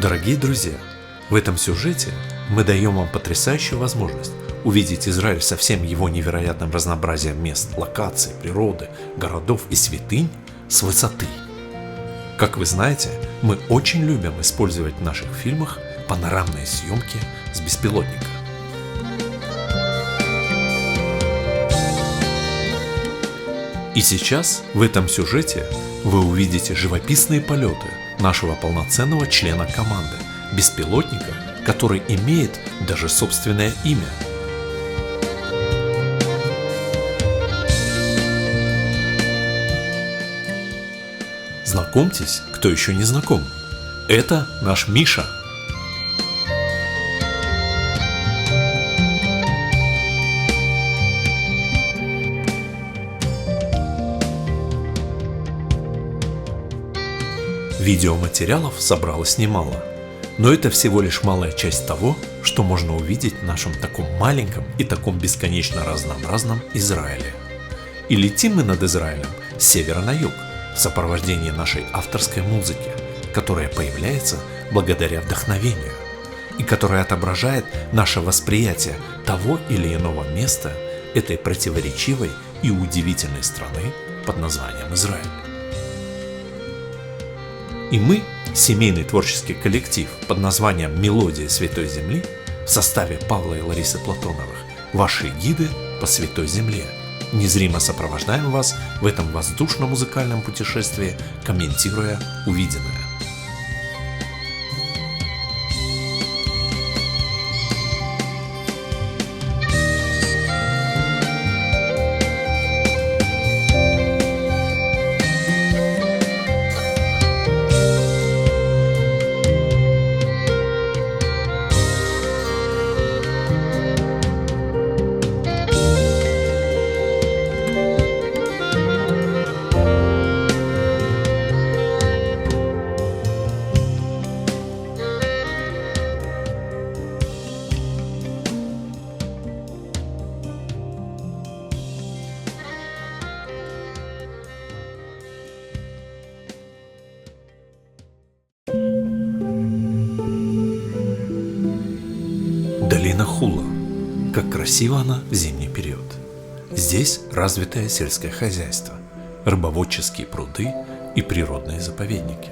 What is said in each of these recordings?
Дорогие друзья, в этом сюжете мы даем вам потрясающую возможность увидеть Израиль со всем его невероятным разнообразием мест, локаций, природы, городов и святынь с высоты. Как вы знаете, мы очень любим использовать в наших фильмах панорамные съемки с беспилотника. И сейчас в этом сюжете вы увидите живописные полеты нашего полноценного члена команды, беспилотника, который имеет даже собственное имя. Знакомьтесь, кто еще не знаком. Это наш Миша. Видеоматериалов собралось немало, но это всего лишь малая часть того, что можно увидеть в нашем таком маленьком и таком бесконечно разнообразном Израиле. И летим мы над Израилем с севера на юг в сопровождении нашей авторской музыки, которая появляется благодаря вдохновению и которая отображает наше восприятие того или иного места этой противоречивой и удивительной страны под названием Израиль. И мы, семейный творческий коллектив под названием «Мелодия Святой Земли» в составе Павла и Ларисы Платоновых, ваши гиды по Святой Земле, незримо сопровождаем вас в этом воздушно-музыкальном путешествии, комментируя увиденное. Долина Хула. Как красиво она в зимний период. Здесь развитое сельское хозяйство, рыбоводческие пруды и природные заповедники.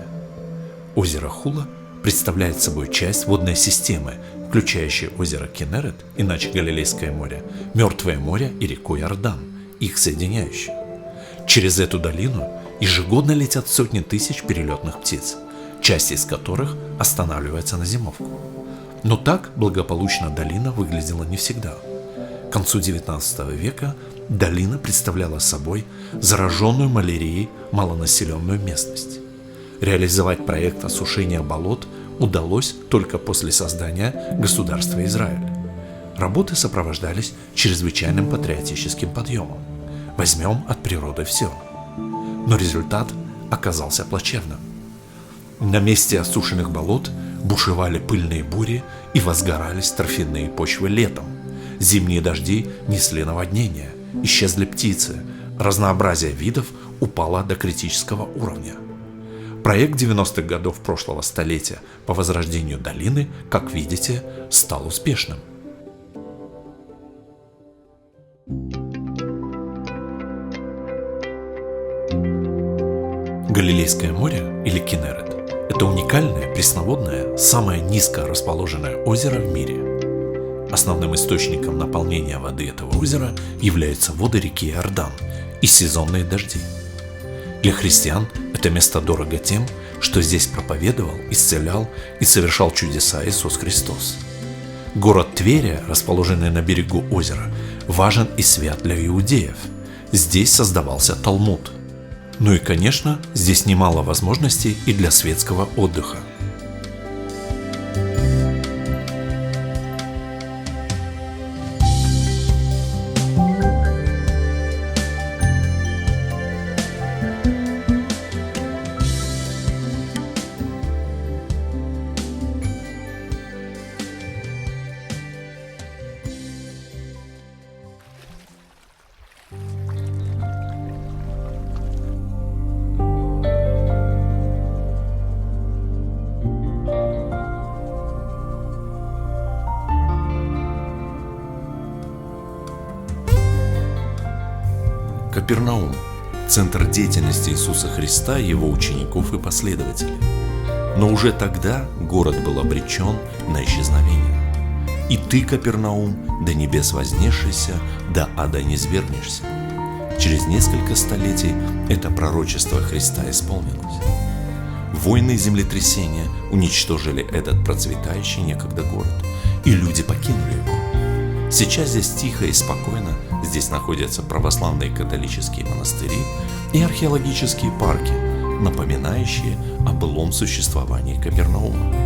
Озеро Хула представляет собой часть водной системы, включающей озеро Кенерет, иначе Галилейское море, Мертвое море и реку Иордан, их соединяющую. Через эту долину ежегодно летят сотни тысяч перелетных птиц, часть из которых останавливается на зимовку. Но так благополучно долина выглядела не всегда. К концу XIX века долина представляла собой зараженную малярией малонаселенную местность. Реализовать проект осушения болот удалось только после создания государства Израиль. Работы сопровождались чрезвычайным патриотическим подъемом. Возьмем от природы все. Но результат оказался плачевным. На месте осушенных болот бушевали пыльные бури и возгорались торфяные почвы летом. Зимние дожди несли наводнения, исчезли птицы, разнообразие видов упало до критического уровня. Проект 90-х годов прошлого столетия по возрождению долины, как видите, стал успешным. Галилейское море или Кенерет – это уникальное, пресноводное, самое низко расположенное озеро в мире. Основным источником наполнения воды этого озера являются воды реки Иордан и сезонные дожди. Для христиан это место дорого тем, что здесь проповедовал, исцелял и совершал чудеса Иисус Христос. Город Тверия, расположенный на берегу озера, важен и свят для иудеев. Здесь создавался Талмуд. Ну и, конечно, здесь немало возможностей и для светского отдыха. Капернаум – центр деятельности Иисуса Христа, его учеников и последователей. Но уже тогда город был обречен на исчезновение. «И ты, Капернаум, до небес вознесшийся, до ада низвергнешься». Через несколько столетий это пророчество Христа исполнилось. Войны и землетрясения уничтожили этот процветающий некогда город, и люди покинули его. Сейчас здесь тихо и спокойно, здесь находятся православные католические монастыри и археологические парки, напоминающие о былом существовании Капернаума.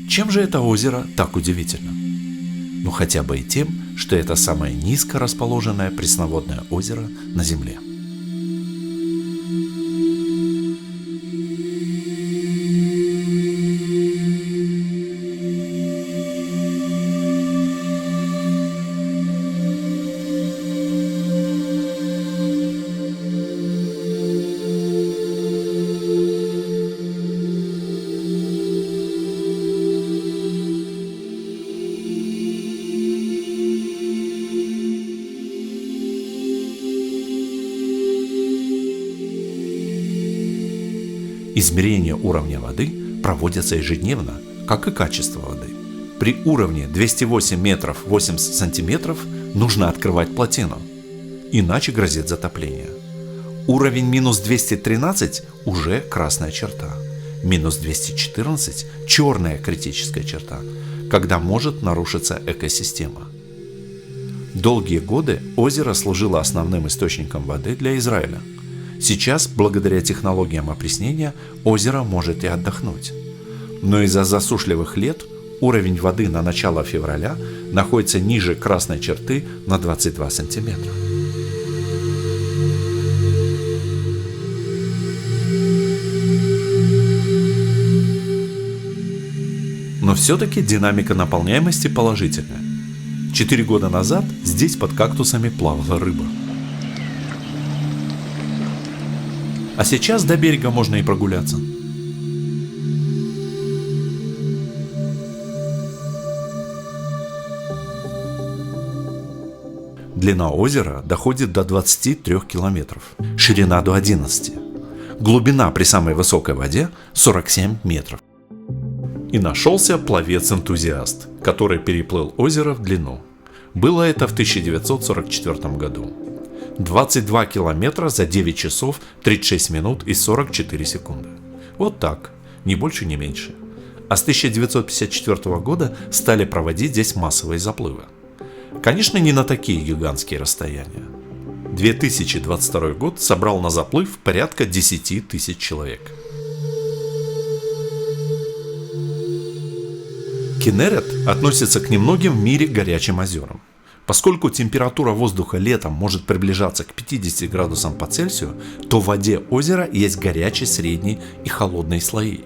Чем же это озеро так удивительно? Ну хотя бы и тем, что это самое низко расположенное пресноводное озеро на Земле. Измерения уровня воды проводятся ежедневно, как и качество воды. При уровне 208 метров 80 сантиметров нужно открывать плотину, иначе грозит затопление. Уровень минус 213 уже красная черта, минус 214 черная критическая черта, когда может нарушиться экосистема. Долгие годы озеро служило основным источником воды для Израиля. Сейчас, благодаря технологиям опреснения, озеро может и отдохнуть. Но из-за засушливых лет уровень воды на начало февраля находится ниже красной черты на 22 сантиметра. Но все-таки динамика наполняемости положительная. 4 года назад здесь под кактусами плавала рыба. А сейчас до берега можно и прогуляться. Длина озера доходит до 23 километров, ширина до 11. Глубина при самой высокой воде 47 метров. И нашелся пловец-энтузиаст, который переплыл озеро в длину. Было это в 1944 году. 22 километра за 9 часов 36 минут и 44 секунды. Вот так, ни больше, ни меньше. А с 1954 года стали проводить здесь массовые заплывы. Конечно, не на такие гигантские расстояния. 2022 год собрал на заплыв порядка 10 тысяч человек. Кеннерет относится к немногим в мире горячим озерам. Поскольку температура воздуха летом может приближаться к 50 градусам по Цельсию, то в воде озера есть горячий, средний и холодный слои.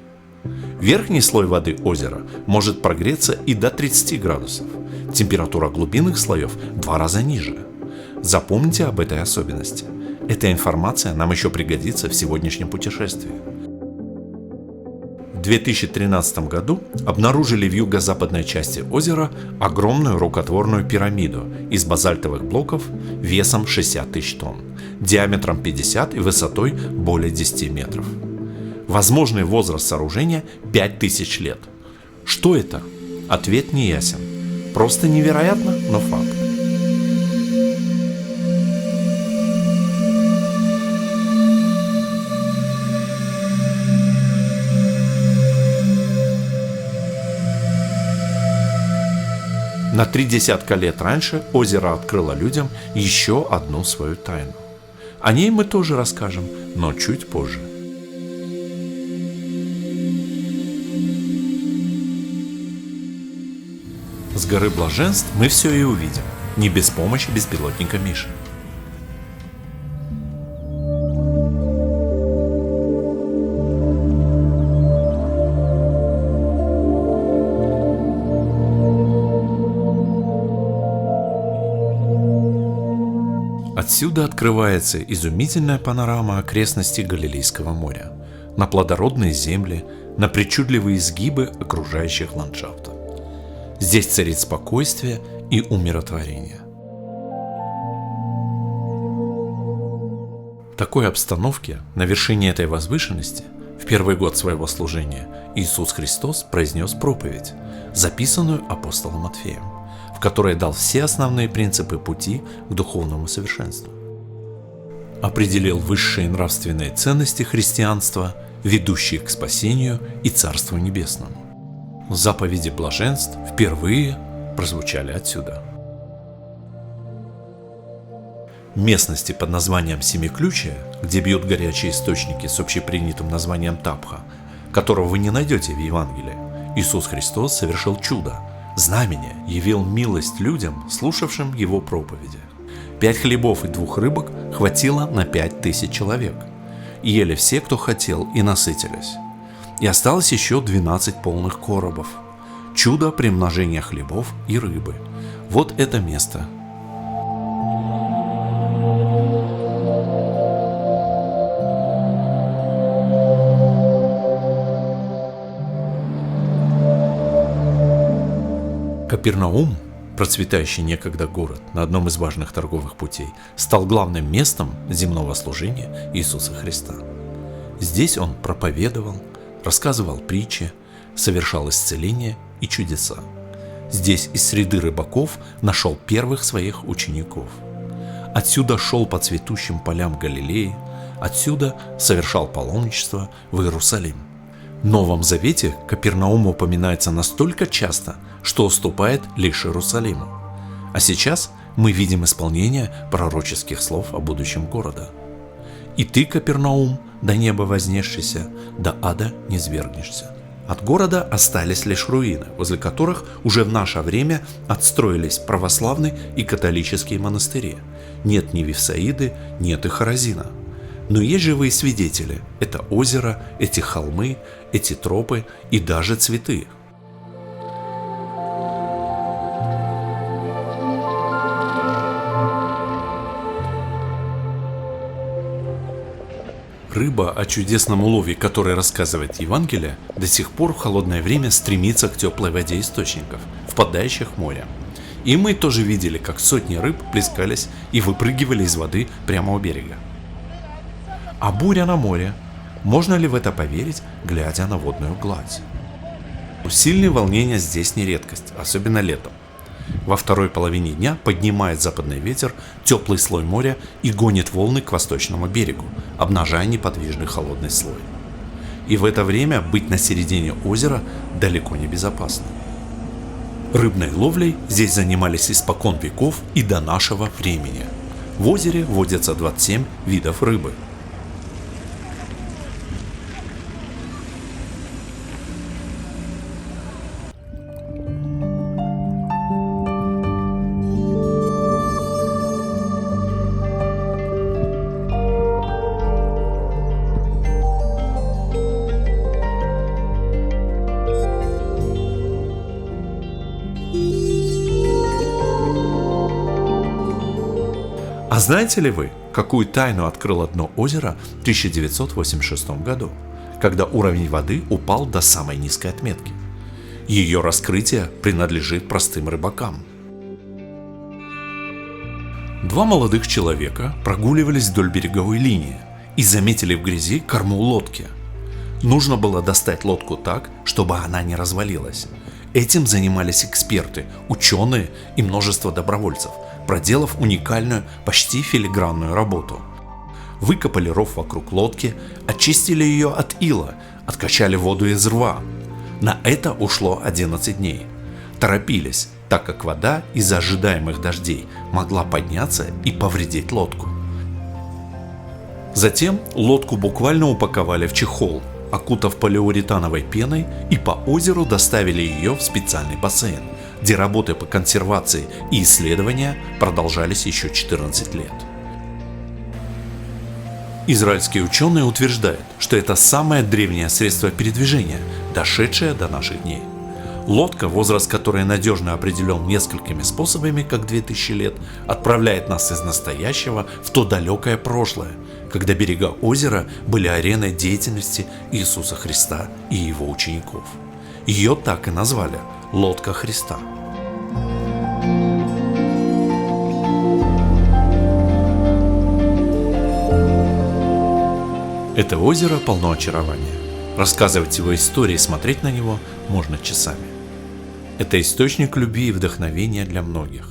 Верхний слой воды озера может прогреться и до 30 градусов. Температура глубинных слоев в 2 раза ниже. Запомните об этой особенности. Эта информация нам еще пригодится в сегодняшнем путешествии. В 2013 году обнаружили в юго-западной части озера огромную рукотворную пирамиду из базальтовых блоков весом 60 тысяч тонн, диаметром 50 и высотой более 10 метров. Возможный возраст сооружения 5000 лет. Что это? Ответ не ясен. Просто невероятно, но факт. На 30 лет раньше озеро открыло людям еще одну свою тайну. О ней мы тоже расскажем, но чуть позже. С горы Блаженств мы все и увидим, не без помощи беспилотника Миши. Отсюда открывается изумительная панорама окрестностей Галилейского моря, на плодородные земли, на причудливые изгибы окружающих ландшафтов. Здесь царит спокойствие и умиротворение. В такой обстановке, на вершине этой возвышенности, в первый год своего служения Иисус Христос произнес проповедь, записанную апостолом Матфеем, в которой дал все основные принципы пути к духовному совершенству. Определил высшие нравственные ценности христианства, ведущие к спасению и Царству Небесному. Заповеди блаженств впервые прозвучали отсюда. Местности под названием Семиключие, где бьют горячие источники с общепринятым названием Тапха, которого вы не найдете в Евангелии, Иисус Христос совершил чудо, знамение, явил милость людям, слушавшим Его проповеди. 5 хлебов и 2 рыбок хватило на 5000 человек. Ели все, кто хотел, и насытились. И осталось еще 12 полных коробов. Чудо примножения хлебов и рыбы. Вот это место. Капернаум, процветающий некогда город на одном из важных торговых путей, стал главным местом земного служения Иисуса Христа. Здесь Он проповедовал, рассказывал притчи, совершал исцеления и чудеса. Здесь из среды рыбаков нашел первых своих учеников. Отсюда шел по цветущим полям Галилеи, отсюда совершал паломничество в Иерусалим. В Новом Завете Капернаум упоминается настолько часто, что уступает лишь Иерусалиму. А сейчас мы видим исполнение пророческих слов о будущем города. «И ты, Капернаум, до неба вознесшийся, до ада не свергнешься». От города остались лишь руины, возле которых уже в наше время отстроились православные и католические монастыри. Нет ни Вифсаиды, нет и Хоразина. Но есть живые свидетели – это озеро, эти холмы, эти тропы и даже цветы. Рыба, о чудесном улове, который рассказывает Евангелие, до сих пор в холодное время стремится к теплой воде источников, впадающих в море. И мы тоже видели, как сотни рыб плескались и выпрыгивали из воды прямо у берега. А буря на море? Можно ли в это поверить, глядя на водную гладь? Сильные волнения здесь не редкость, особенно летом. Во второй половине дня поднимает западный ветер теплый слой моря и гонит волны к восточному берегу, обнажая неподвижный холодный слой. И в это время быть на середине озера далеко не безопасно. Рыбной ловлей здесь занимались испокон веков и до нашего времени. В озере водятся 27 видов рыбы. А знаете ли вы, какую тайну открыло дно озера в 1986 году, когда уровень воды упал до самой низкой отметки? Ее раскрытие принадлежит простым рыбакам. 2 молодых человека прогуливались вдоль береговой линии и заметили в грязи корму лодки. Нужно было достать лодку так, чтобы она не развалилась. Этим занимались эксперты, ученые и множество добровольцев, проделав уникальную, почти филигранную работу. Выкопали ров вокруг лодки, очистили ее от ила, откачали воду из рва. На это ушло 11 дней. Торопились, так как вода из-за ожидаемых дождей могла подняться и повредить лодку. Затем лодку буквально упаковали в чехол, окутав полиуретановой пеной, и по озеру доставили ее в специальный бассейн, где работы по консервации и исследования продолжались еще 14 лет. Израильские ученые утверждают, что это самое древнее средство передвижения, дошедшее до наших дней. Лодка, возраст которой надежно определен несколькими способами, как 2000 лет, отправляет нас из настоящего в то далекое прошлое, когда берега озера были ареной деятельности Иисуса Христа и его учеников. Ее так и назвали – «Лодка Христа». Это озеро полно очарования. Рассказывать его истории и смотреть на него можно часами. Это источник любви и вдохновения для многих.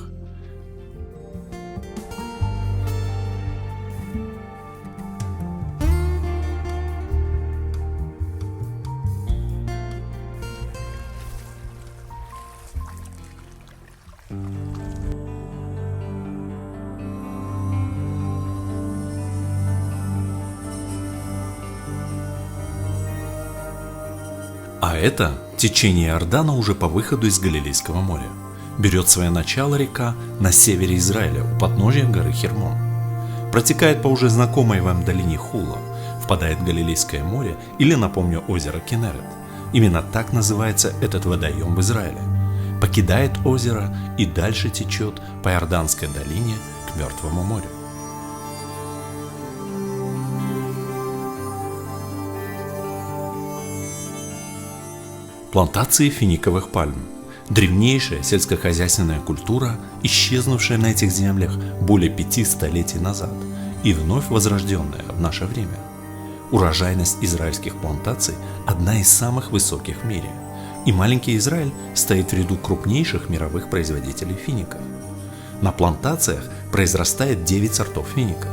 А это течение Иордана уже по выходу из Галилейского моря. Берет свое начало река на севере Израиля, у подножия горы Хермон. Протекает по уже знакомой вам долине Хула, впадает в Галилейское море или, напомню, озеро Кинерет. Именно так называется этот водоем в Израиле. Покидает озеро и дальше течет по Иорданской долине к Мертвому морю. Плантации финиковых пальм. Древнейшая сельскохозяйственная культура, исчезнувшая на этих землях более 5 столетий назад и вновь возрожденная в наше время. Урожайность израильских плантаций одна из самых высоких в мире, и маленький Израиль стоит в ряду крупнейших мировых производителей фиников. На плантациях произрастает 9 сортов фиников.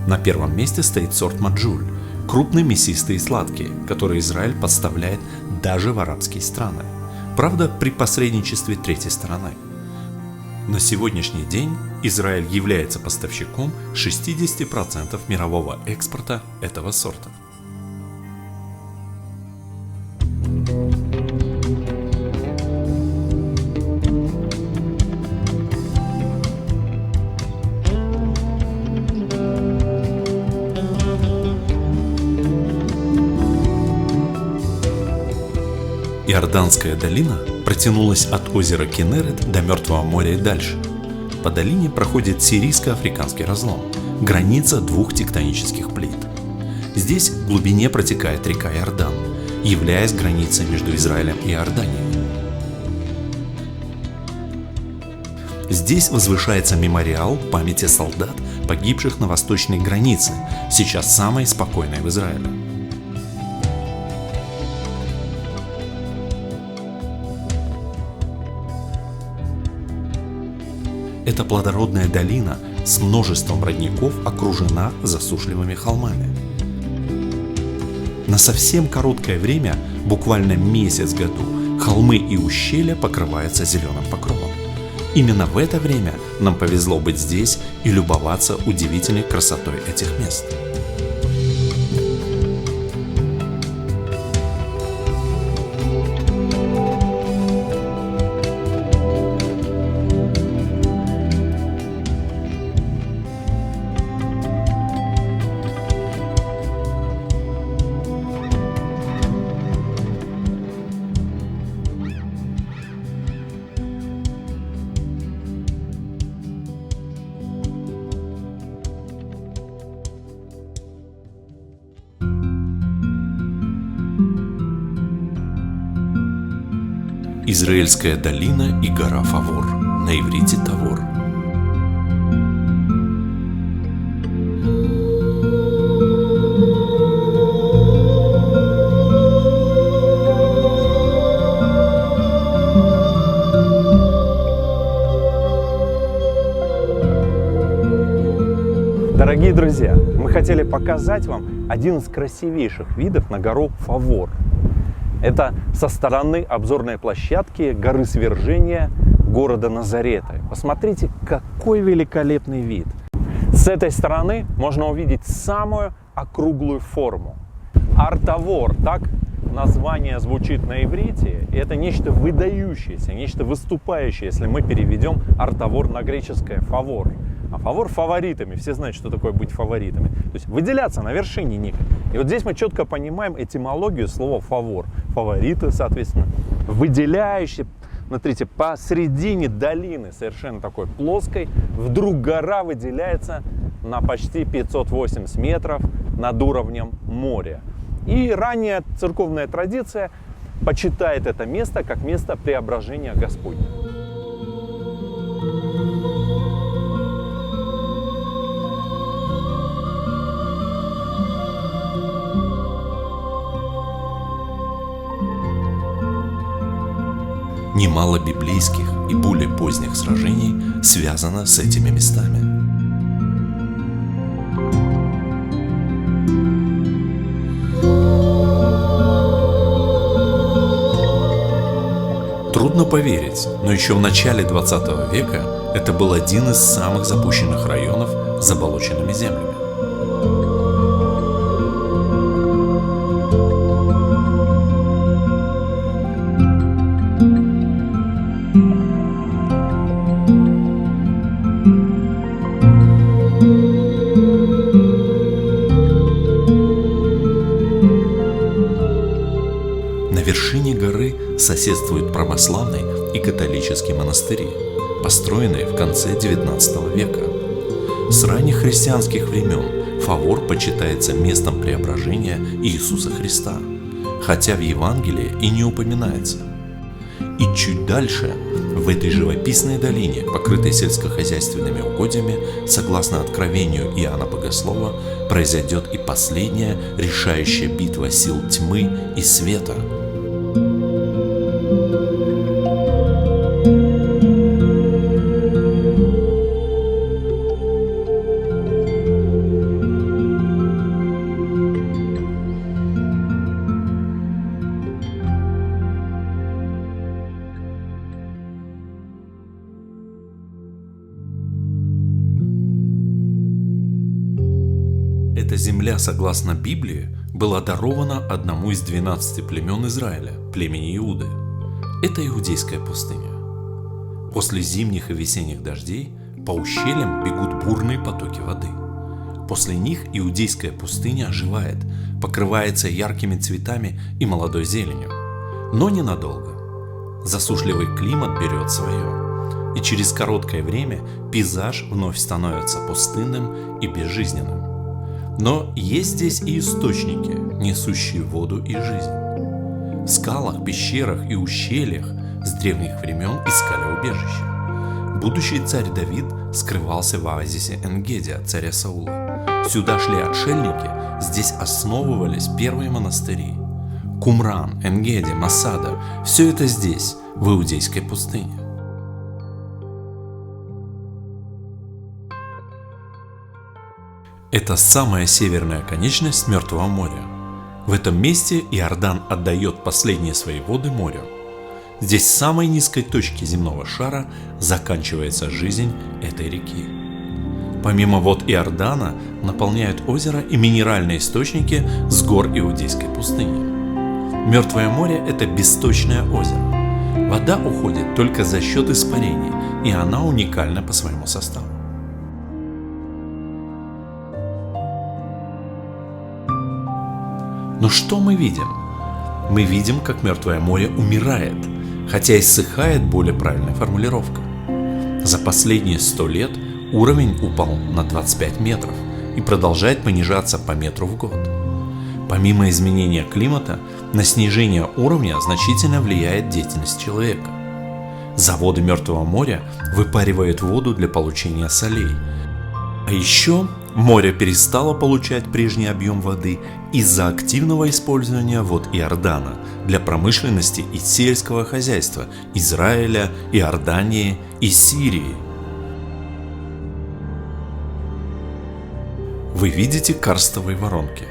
На первом месте стоит сорт Маджуль, крупный, мясистый и сладкий, который Израиль поставляет даже в арабские страны. Правда, при посредничестве третьей стороны. На сегодняшний день Израиль является поставщиком 60% мирового экспорта этого сорта. Иорданская долина протянулась от озера Кинерет до Мертвого моря и дальше. По долине проходит сирийско-африканский разлом, граница двух тектонических плит. Здесь в глубине протекает река Иордан, являясь границей между Израилем и Иорданией. Здесь возвышается мемориал памяти солдат, погибших на восточной границе, сейчас самой спокойной в Израиле. Эта плодородная долина с множеством родников окружена засушливыми холмами. На совсем короткое время, буквально месяц в году, холмы и ущелья покрываются зеленым покровом. Именно в это время нам повезло быть здесь и любоваться удивительной красотой этих мест. Израильская долина и гора Фавор, на иврите Тавор. Дорогие друзья, мы хотели показать вам один из красивейших видов на гору Фавор. Это со стороны обзорной площадки горы Свержения города Назарета. Посмотрите, какой великолепный вид. С этой стороны можно увидеть самую округлую форму. Артавор, так название звучит на иврите, и это нечто выдающееся, нечто выступающее, если мы переведем артавор на греческое фавор. А фавор фаворитами, все знают, что такое быть фаворитами. То есть выделяться на вершине ника. И вот здесь мы четко понимаем этимологию слова фавор. Фавориты, соответственно, выделяющие. Смотрите, посредине долины, совершенно такой плоской, вдруг гора выделяется на почти 580 метров над уровнем моря. И ранняя церковная традиция почитает это место как место преображения Господня. Немало библейских и более поздних сражений связано с этими местами. Трудно поверить, но еще в начале 20 века это был один из самых запущенных районов с заболоченными землями. На вершине горы соседствуют православный и католический монастыри, построенные в конце XIX века. С ранних христианских времен Фавор почитается местом преображения Иисуса Христа, хотя в Евангелии и не упоминается. И чуть дальше, в этой живописной долине, покрытой сельскохозяйственными угодьями, согласно откровению Иоанна Богослова, произойдет и последняя решающая битва сил тьмы и света. Эта земля, согласно Библии, была дарована одному из 12 племен Израиля, племени Иуды. Это Иудейская пустыня. После зимних и весенних дождей по ущельям бегут бурные потоки воды. После них Иудейская пустыня оживает, покрывается яркими цветами и молодой зеленью. Но ненадолго. Засушливый климат берет свое, и через короткое время пейзаж вновь становится пустынным и безжизненным. Но есть здесь и источники, несущие воду и жизнь. В скалах, пещерах и ущельях с древних времен искали убежище. Будущий царь Давид скрывался в оазисе Эн-Геди от царя Саула. Сюда шли отшельники, здесь основывались первые монастыри. Кумран, Эн-Геди, Масада – все это здесь, в Иудейской пустыне. Это самая северная конечность Мертвого моря. В этом месте Иордан отдает последние свои воды морю. Здесь с самой низкой точки земного шара заканчивается жизнь этой реки. Помимо вод Иордана наполняют озеро и минеральные источники с гор Иудейской пустыни. Мертвое море – это бесточное озеро. Вода уходит только за счет испарений, и она уникальна по своему составу. Но что мы видим? Мы видим, как Мертвое море умирает, хотя иссыхает более правильная формулировка. За последние 100 лет уровень упал на 25 метров и продолжает понижаться по метру в год. Помимо изменения климата, на снижение уровня значительно влияет деятельность человека. Заводы Мертвого моря выпаривают воду для получения солей. А еще море перестало получать прежний объем воды из-за активного использования вод Иордана для промышленности и сельского хозяйства Израиля, Иордании и Сирии. Вы видите карстовые воронки.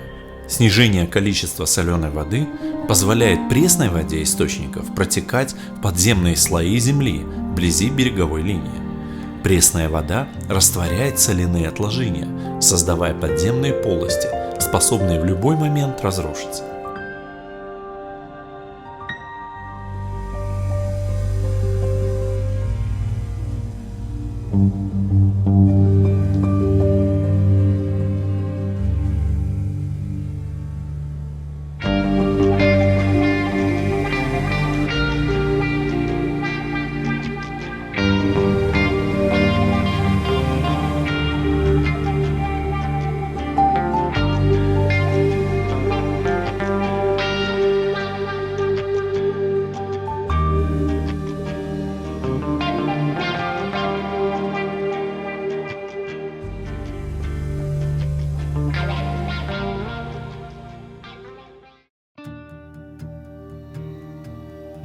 Снижение количества соленой воды позволяет пресной воде источников протекать в подземные слои земли вблизи береговой линии. Пресная вода растворяет соляные отложения, создавая подземные полости, способные в любой момент разрушиться.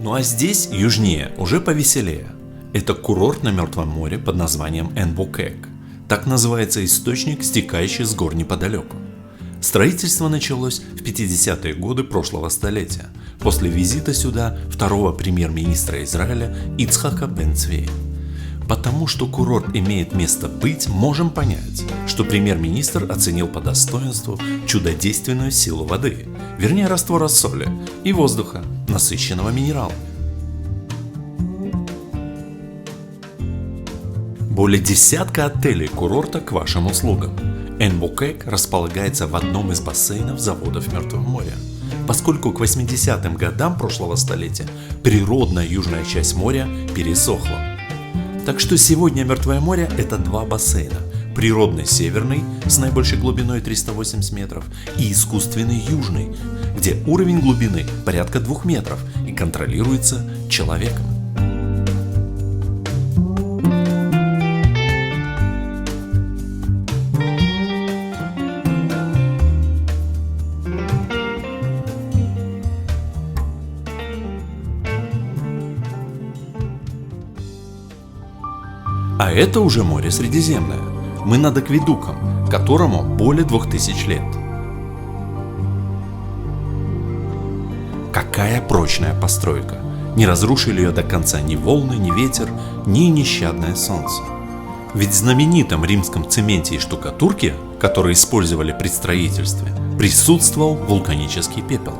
Ну а здесь, южнее, уже повеселее. Это курорт на Мертвом море под названием Энбукек. Так называется источник, стекающий с гор неподалеку. Строительство началось в 50-е годы прошлого столетия, после визита сюда второго премьер-министра Израиля Ицхака Бен-Цвия. Потому что курорт имеет место быть, можем понять, что премьер-министр оценил по достоинству чудодейственную силу воды, вернее раствора соли и воздуха, насыщенного минералами. Более десятка отелей курорта к вашим услугам. Энбукек располагается в одном из бассейнов заводов Мертвого моря, поскольку к 80-м годам прошлого столетия природная южная часть моря пересохла. Так что сегодня Мертвое море – это два бассейна. Природный северный с наибольшей глубиной 380 метров и искусственный южный, где уровень глубины порядка 2 метров и контролируется человеком. А это уже море Средиземное. Мы над акведуком, которому более 2000 лет. Какая прочная постройка! Не разрушили ее до конца ни волны, ни ветер, ни нещадное солнце. Ведь в знаменитом римском цементе и штукатурке, которые использовали при строительстве, присутствовал вулканический пепел.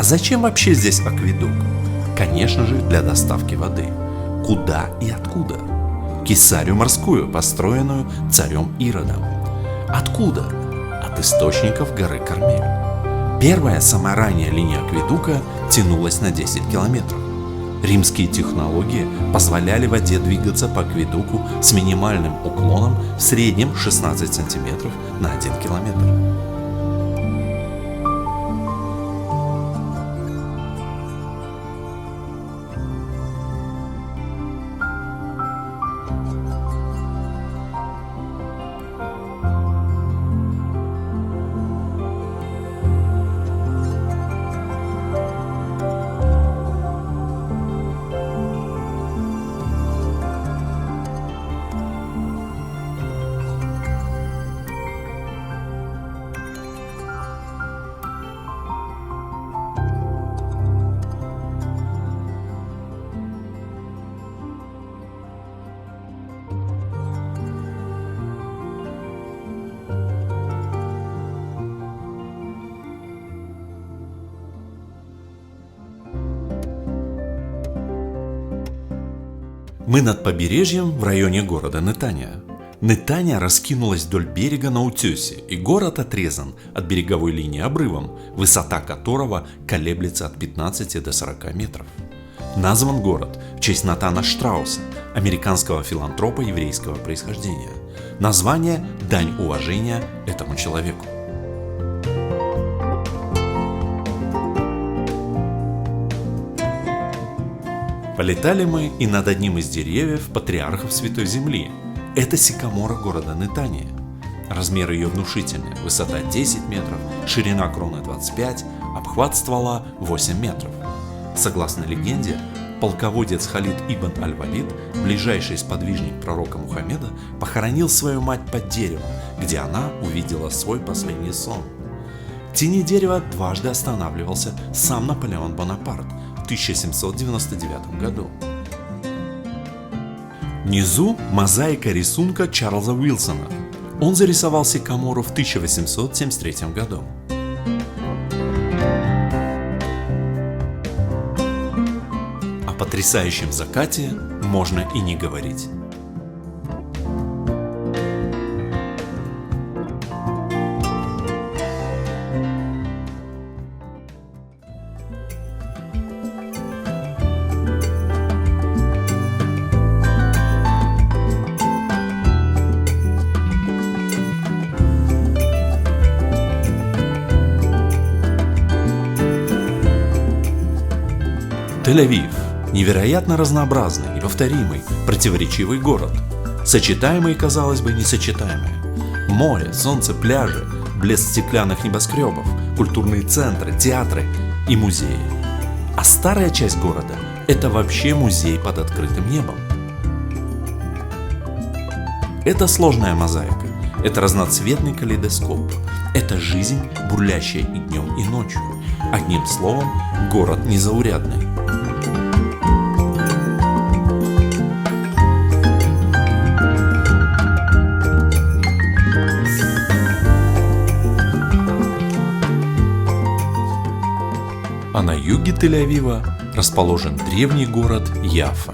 А зачем вообще здесь акведук? Конечно же, для доставки воды. Куда и откуда? Кесарию морскую, построенную царем Иродом. Откуда? От источников горы Кармель. Первая, самая ранняя линия акведука тянулась на 10 километров. Римские технологии позволяли воде двигаться по акведуку с минимальным уклоном в среднем 16 сантиметров на 1 километр. Мы над побережьем в районе города Нетания. Нетания раскинулась вдоль берега на утесе, и город отрезан от береговой линии обрывом, высота которого колеблется от 15 до 40 метров. Назван город в честь Натана Штрауса, американского филантропа еврейского происхождения. Название – дань уважения этому человеку. Полетали мы и над одним из деревьев патриархов Святой Земли. Это сикамора города Нетания. Размеры ее внушительны. Высота 10 метров, ширина кроны 25, обхват ствола 8 метров. Согласно легенде, полководец Халид ибн Аль-Валид, ближайший сподвижник пророка Мухаммеда, похоронил свою мать под деревом, где она увидела свой последний сон. В тени дерева дважды останавливался сам Наполеон Бонапарт в 1799 году. Внизу мозаика рисунка Чарльза Уилсона. Он зарисовал Сикамору в 1873 году. О потрясающем закате можно и не говорить. Тель-Авив – невероятно разнообразный, неповторимый, противоречивый город. Сочетаемые, казалось бы, несочетаемые. Море, солнце, пляжи, блеск стеклянных небоскребов, культурные центры, театры и музеи. А старая часть города – это вообще музей под открытым небом. Это сложная мозаика, это разноцветный калейдоскоп, это жизнь, бурлящая и днем, и ночью. Одним словом, город незаурядный. А на юге Тель-Авива расположен древний город Яффа.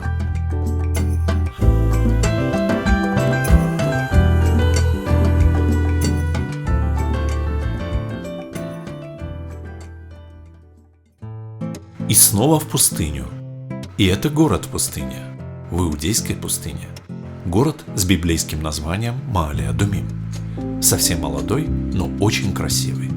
И снова в пустыню. И это город в пустыне, в Иудейской пустыне. Город с библейским названием Маале-Адумим. Совсем молодой, но очень красивый.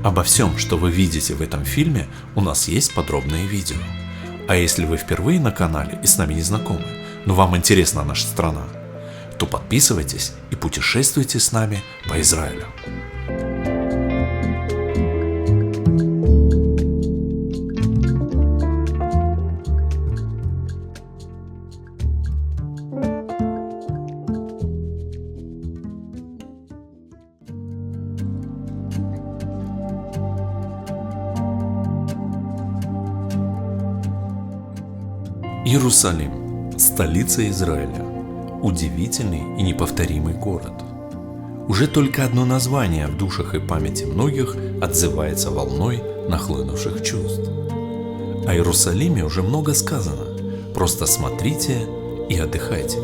Обо всем, что вы видите в этом фильме, у нас есть подробное видео. А если вы впервые на канале и с нами не знакомы, но вам интересна наша страна, то подписывайтесь и путешествуйте с нами по Израилю. Иерусалим – столица Израиля. Удивительный и неповторимый город. Уже только одно название в душах и памяти многих отзывается волной нахлынувших чувств. О Иерусалиме уже много сказано. Просто смотрите и отдыхайте.